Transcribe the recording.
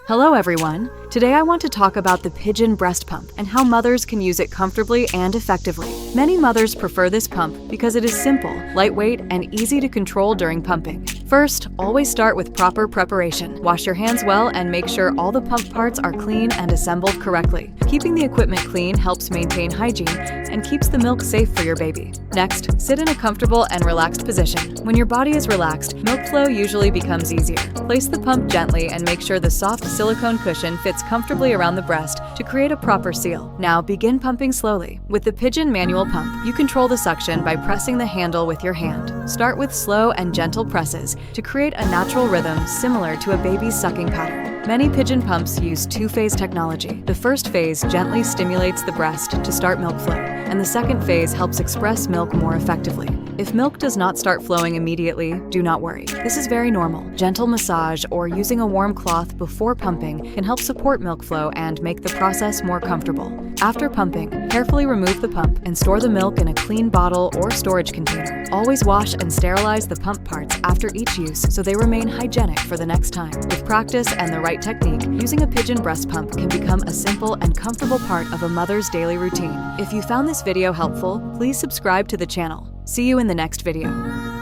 Hello everyone! Today I want to talk about the Pigeon breast pump and how mothers can use it comfortably and effectively. Many mothers prefer this pump because it is simple, lightweight, and easy to control during pumping. First, always start with proper preparation. Wash your hands well and make sure all the pump parts are clean and assembled correctly. Keeping the equipment clean helps maintain hygiene and keeps the milk safe for your baby. Next, sit in a comfortable and relaxed position. When your body is relaxed, milk flow usually becomes easier. Place the pump gently and make sure the soft silicone cushion fits comfortably around the breast to create a proper seal. Now begin pumping slowly. With the Pigeon manual pump, you control the suction by pressing the handle with your hand. Start with slow and gentle presses to create a natural rhythm similar to a baby's sucking pattern. Many Pigeon pumps use two-phase technology. The first phase gently stimulates the breast to start milk flow, and the second phase helps express milk more effectively. If milk does not start flowing immediately, do not worry. This is very normal. Gentle massage or using a warm cloth before pumping can help support milk flow and make the process more comfortable. After pumping, carefully remove the pump and store the milk in a clean bottle or storage container. Always wash and sterilize the pump parts after each use so they remain hygienic for the next time. With practice and the right technique, using a Pigeon breast pump can become a simple and comfortable part of a mother's daily routine. If you found this video helpful, please subscribe to the channel. See you in the next video.